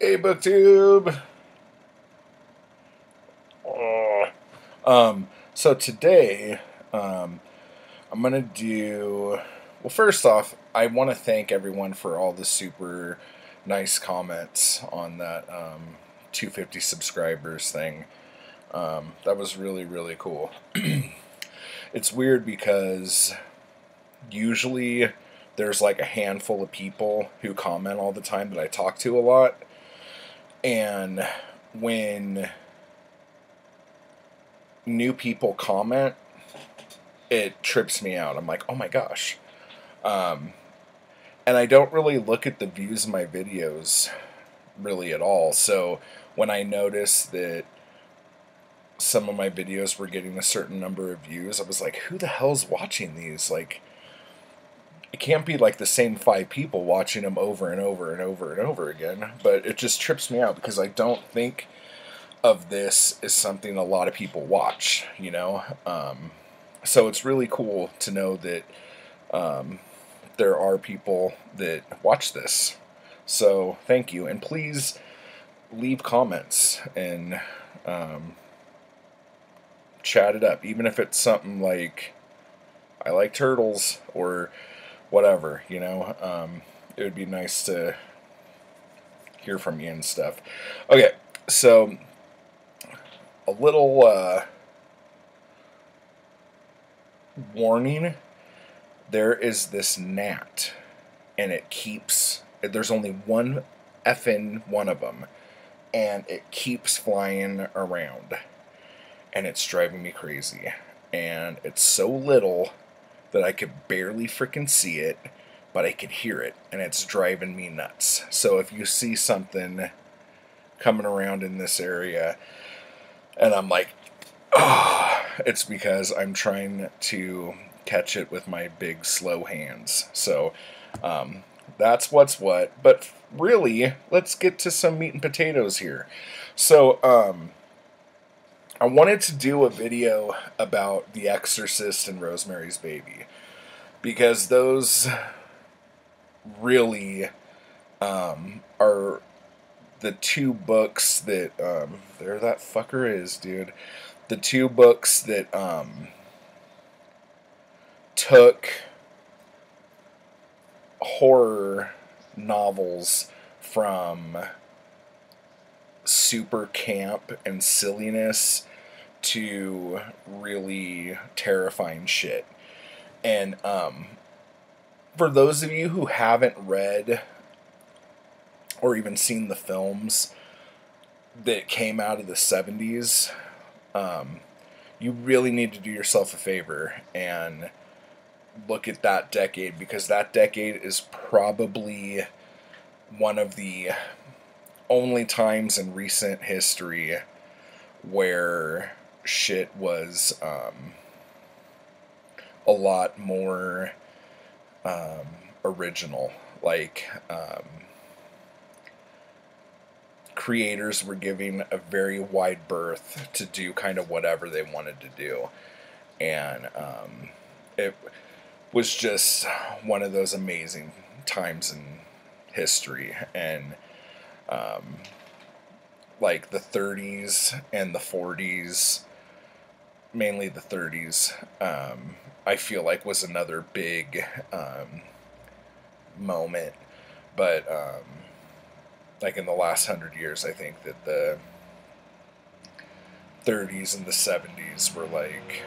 Hey, BookTube. Oh. So today, I'm gonna do. Well, first off, I want to thank everyone for all the super nice comments on that 250 subscribers thing. That was really really cool. It's weird because usually there's like a handful of people who comment all the time that I talk to a lot, and when new people comment, it trips me out. I'm like, oh my gosh. Um, and I don't really look at the views of my videos really at all. So when I noticed that some of my videos were getting a certain number of views, I was like, who the hell's watching these? Like, it can't be like the same 5 people watching them over and over and over and over again. But it just trips me out because I don't think of this as something a lot of people watch, you know? So it's really cool to know that um, there are people that watch this. So thank you, and please leave comments and chat it up, even if it's something like I like turtles or whatever. It would be nice to hear from you and stuff. Okay, so a little warning: there is this gnat, and it keeps. There's only one effing one of them, and it keeps flying around, and it's driving me crazy. And it's so little that I could barely freaking see it, but I could hear it, and it's driving me nuts. So if you see something coming around in this area, and I'm like, oh, it's because I'm trying to catch it with my big slow hands. So um, that's what's what. But really, let's get to some meat and potatoes here. So I wanted to do a video about The Exorcist and Rosemary's Baby because those really are the two books that there that fucker is, dude. The two books that took horror novels from super camp and silliness to really terrifying shit. And for those of you who haven't read or even seen the films that came out of the 70s, you really need to do yourself a favor and look at that decade, because that decade is probably one of the only times in recent history where shit was a lot more original. Like, creators were given a very wide berth to do kind of whatever they wanted to do. And it was just one of those amazing times in history. And like the 30s and the 40s, mainly the 30s, I feel like was another big moment. But like in the last 100 years, I think that the 30s and the 70s were like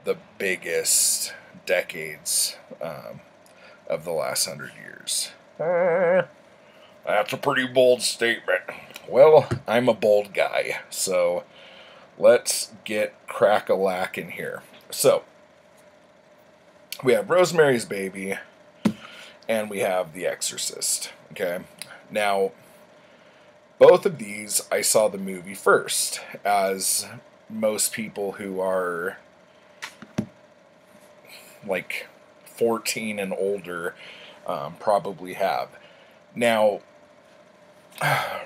the biggest decades of the last 100 years. That's a pretty bold statement. Well, I'm a bold guy, so let's get crack-a-lack in here. So, we have Rosemary's Baby, and we have The Exorcist, okay? Now, both of these, I saw the movie first, as most people who are like 14 and older probably have. Now,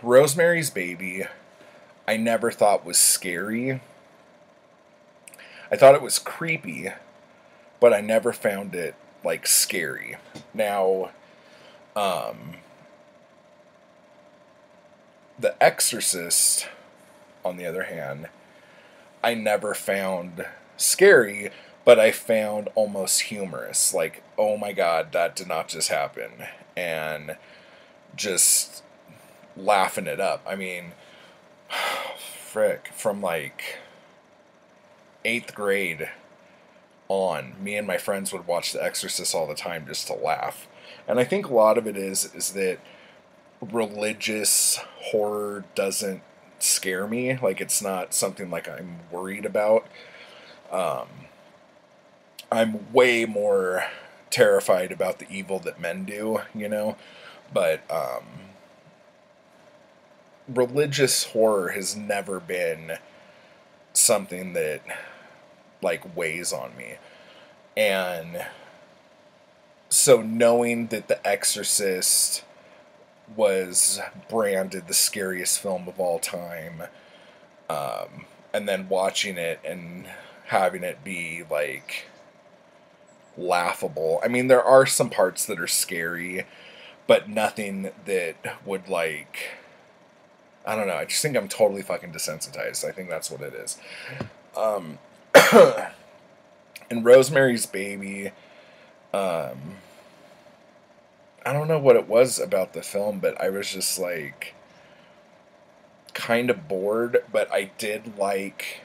Rosemary's Baby, I never thought was scary. I thought it was creepy, but I never found it like scary. Now, The Exorcist, on the other hand, I never found scary, but I found almost humorous. Like, oh my god, that did not just happen. And just laughing it up. I mean, frick, from like 8th grade on, me and my friends would watch The Exorcist all the time just to laugh. And I think a lot of it is that religious horror doesn't scare me. Like, it's not something like I'm worried about. I'm way more terrified about the evil that men do, you know? But religious horror has never been something that, like, weighs on me. And so knowing that The Exorcist was branded the scariest film of all time, and then watching it and having it be, like, laughable. I mean, there are some parts that are scary, but nothing that would, like, I don't know, I just think I'm totally fucking desensitized. I think that's what it is. In Rosemary's Baby, I don't know what it was about the film, but I was just, like, kind of bored, but I did like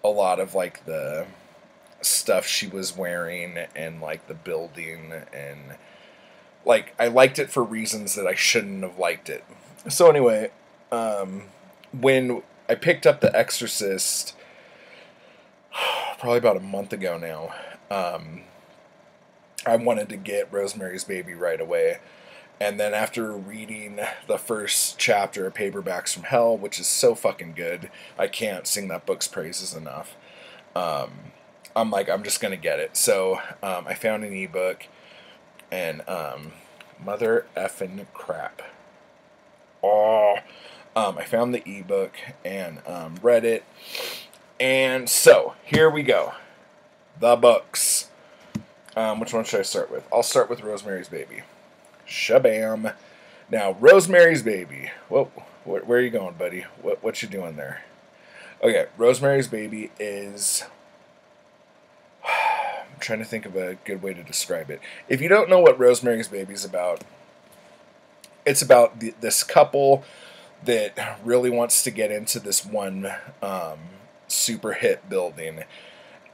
a lot of, like, the stuff she was wearing and, like, the building, and, like, I liked it for reasons that I shouldn't have liked it. So anyway, when I picked up The Exorcist probably about a month ago now, I wanted to get Rosemary's Baby right away. And then after reading the first chapter of Paperbacks from Hell, which is so fucking good, I can't sing that book's praises enough. I'm like, I'm just going to get it. So I found an ebook, and mother effing crap. Oh, I found the ebook and read it. And so, here we go. The books. Which one should I start with? I'll start with Rosemary's Baby. Shabam. Now, Rosemary's Baby. Whoa, where are you going, buddy? What you doing there? Okay, Rosemary's Baby is... I'm trying to think of a good way to describe it. If you don't know what Rosemary's Baby is about, it's about this couple that really wants to get into this one super hit building,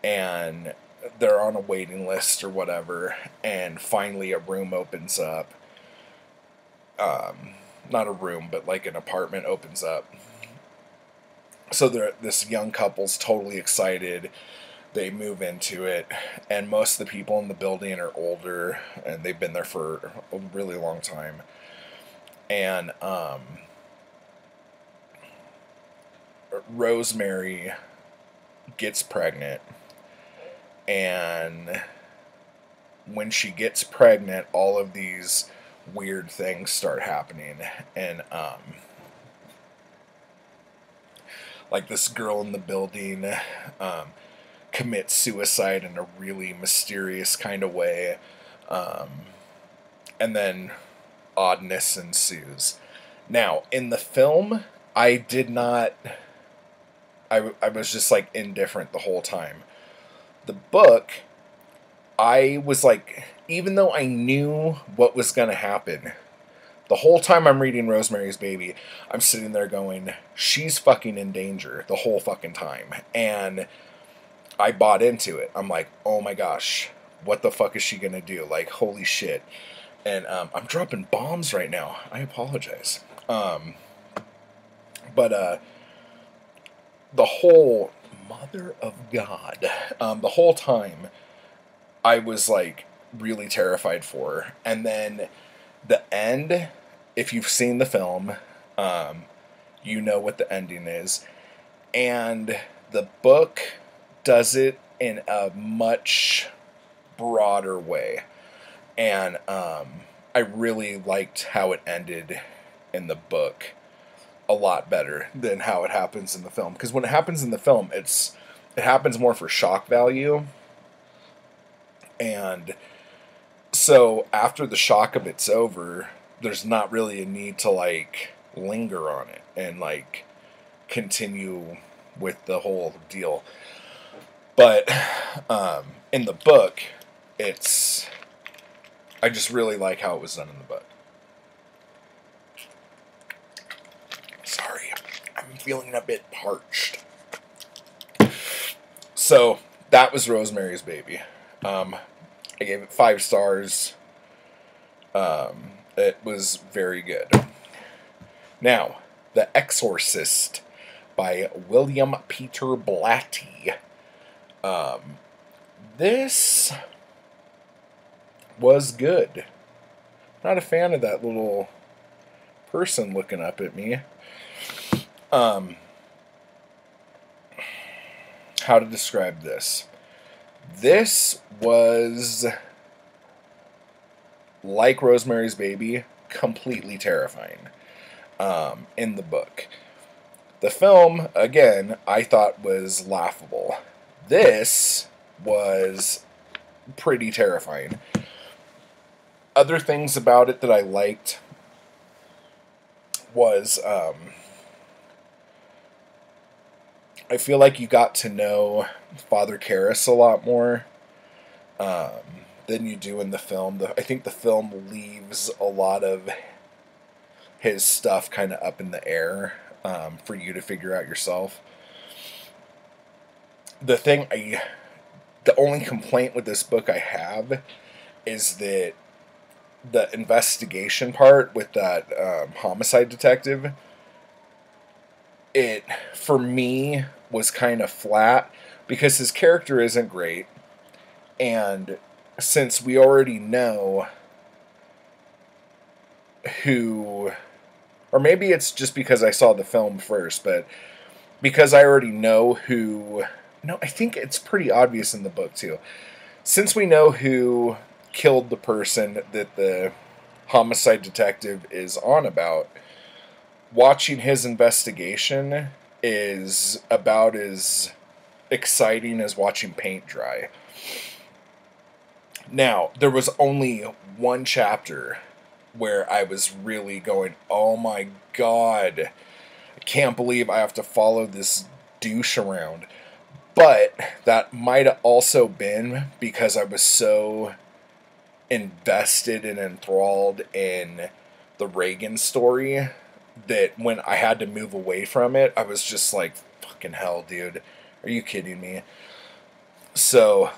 and they're on a waiting list or whatever, and finally a room opens up. Not a room, but like an apartment opens up. So this young couple's totally excited. They move into it, and most of the people in the building are older, and they've been there for a really long time. And Rosemary gets pregnant, and when she gets pregnant, all of these weird things start happening, and like this girl in the building commits suicide in a really mysterious kind of way, and then oddness ensues. Now, in the film, I was just, like, indifferent the whole time. The book, I was like, even though I knew what was going to happen, the whole time I'm reading Rosemary's Baby, I'm sitting there going, she's fucking in danger the whole fucking time. And I bought into it. I'm like, oh my gosh, what the fuck is she going to do? Like, holy shit. And I'm dropping bombs right now. I apologize. But the whole, mother of God, the whole time I was, like, really terrified for her. And then the end, if you've seen the film, you know what the ending is. And the book does it in a much broader way. And I really liked how it ended in the book a lot better than how it happens in the film. Because when it happens in the film, it happens more for shock value. And so after the shock of it's over, there's not really a need to like linger on it and like continue with the whole deal. But in the book, I just really like how it was done in the book. Sorry, I'm feeling a bit parched. So that was Rosemary's Baby. I gave it 5 stars. It was very good. Now, The Exorcist by William Peter Blatty. This was good. Not a fan of that little person looking up at me. How to describe this? This was like Rosemary's Baby, completely terrifying in the book. The film, again, I thought was laughable. This was pretty terrifying. Other things about it that I liked was I feel like you got to know Father Karras a lot more than you do in the film. I think the film leaves a lot of his stuff kind of up in the air for you to figure out yourself. The only complaint with this book I have is that the investigation part with that homicide detective, it, for me, was kind of flat because his character isn't great, and since we already know who, or maybe it's just because I saw the film first, but because I already know who, no, I think it's pretty obvious in the book too. Since we know who killed the person that the homicide detective is on about, watching his investigation is about as exciting as watching paint dry. Now, there was only one chapter where I was really going, oh my god, I can't believe I have to follow this douche around. But that might have also been because I was so invested and enthralled in the Reagan story that when I had to move away from it, I was just like, fucking hell, dude. Are you kidding me? So,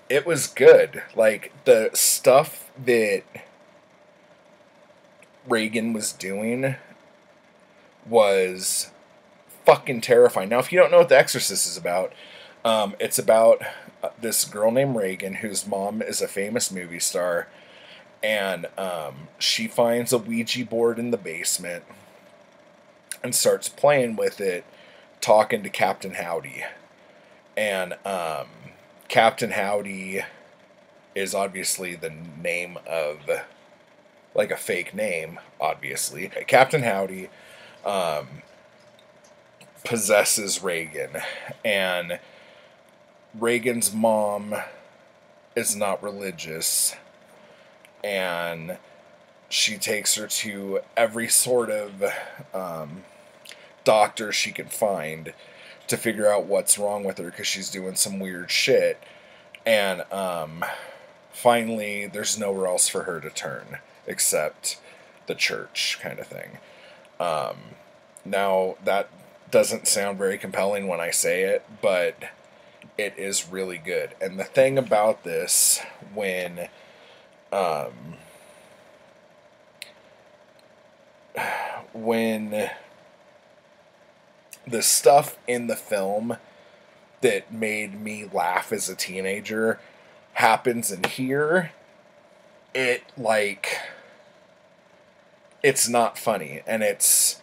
it was good. Like, the stuff that Reagan was doing was fucking terrifying. Now, if you don't know what The Exorcist is about, it's about this girl named Reagan whose mom is a famous movie star, and she finds a Ouija board in the basement and starts playing with it, talking to Captain Howdy. And Captain Howdy is obviously the name of, like, a fake name, obviously. Captain Howdy possesses Reagan, and Reagan's mom is not religious, and she takes her to every sort of doctor she can find to figure out what's wrong with her because she's doing some weird shit. And finally, there's nowhere else for her to turn except the church, kind of thing. Now, that doesn't sound very compelling when I say it, but it is really good. And the thing about this, when the stuff in the film that made me laugh as a teenager happens in here, it's not funny, and it's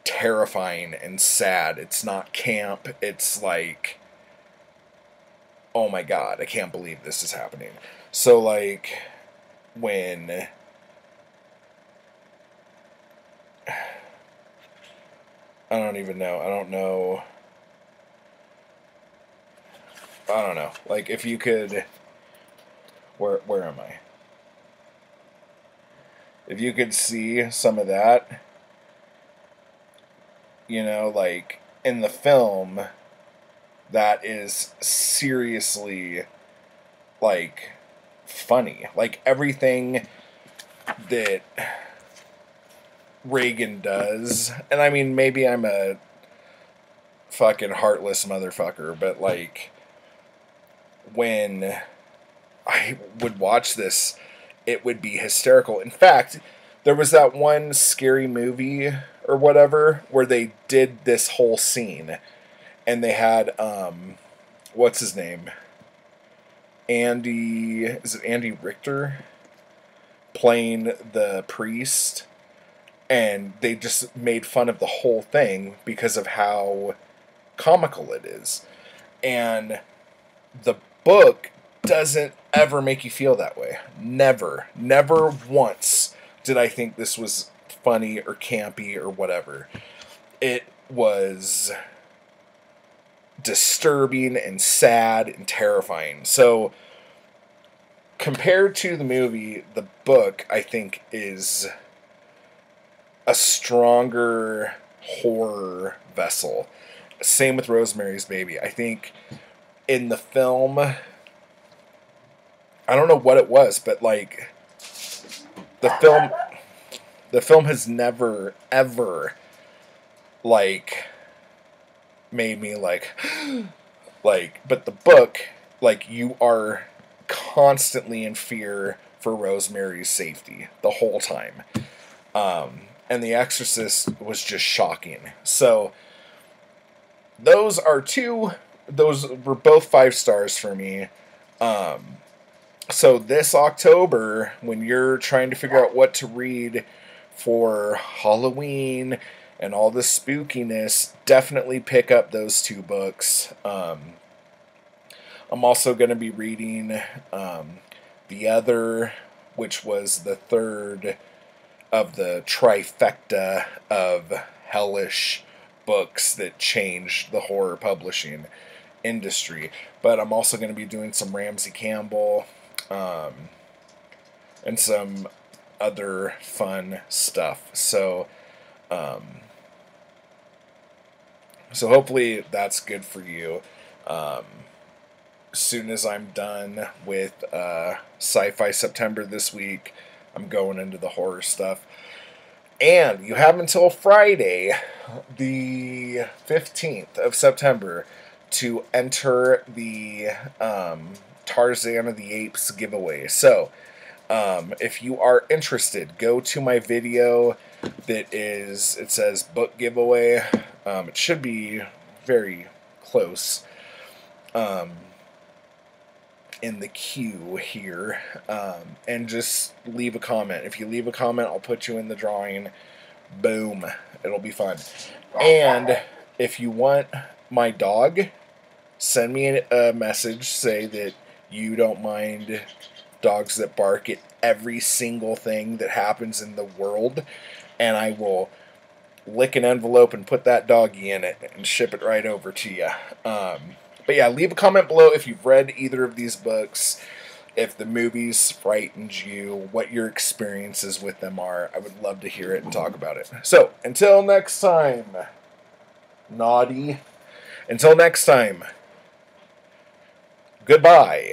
terrifying and sad. It's not camp. It's like, oh my god, I can't believe this is happening. So, like, when I don't even know. I don't know. Like, if you could, where am I? If you could see some of that, you know, like in the film, that is seriously like funny. Like everything that Reagan does, and I mean, maybe I'm a fucking heartless motherfucker, but like when I would watch this, it would be hysterical. In fact, there was that one scary movie or whatever where they did this whole scene, and they had what's his name? Andy, is it Andy Richter playing the priest? And they just made fun of the whole thing because of how comical it is. And the book doesn't ever make you feel that way. Never. Never once did I think this was funny or campy or whatever. It was disturbing and sad and terrifying. So, compared to the movie, the book, I think, is a stronger horror vessel. Same with Rosemary's Baby. I think in the film, I don't know what it was, but like the film has never ever like made me like but the book, like, you are constantly in fear for Rosemary's safety the whole time. And The Exorcist was just shocking. So those were both 5 stars for me. So this October, when you're trying to figure out what to read for Halloween and all the spookiness, definitely pick up those 2 books. I'm also going to be reading The Other, which was the 3rd of the trifecta of hellish books that changed the horror publishing industry. But I'm also going to be doing some Ramsey Campbell and some other fun stuff. So hopefully that's good for you. As soon as I'm done with Sci-Fi September this week, I'm going into the horror stuff. And you have until Friday, the 15th of September, to enter the Tarzan of the Apes giveaway. So, if you are interested, go to my video it says book giveaway. It should be very close. In the queue here, and just leave a comment. If you leave a comment, I'll put you in the drawing. Boom. It'll be fun. And if you want my dog, send me a message. Say that you don't mind dogs that bark at every single thing that happens in the world, and I will lick an envelope and put that doggy in it and ship it right over to you. But yeah, leave a comment below if you've read either of these books, if the movies frightened you, what your experiences with them are. I would love to hear it and talk about it. So, until next time, naughty. Until next time, goodbye.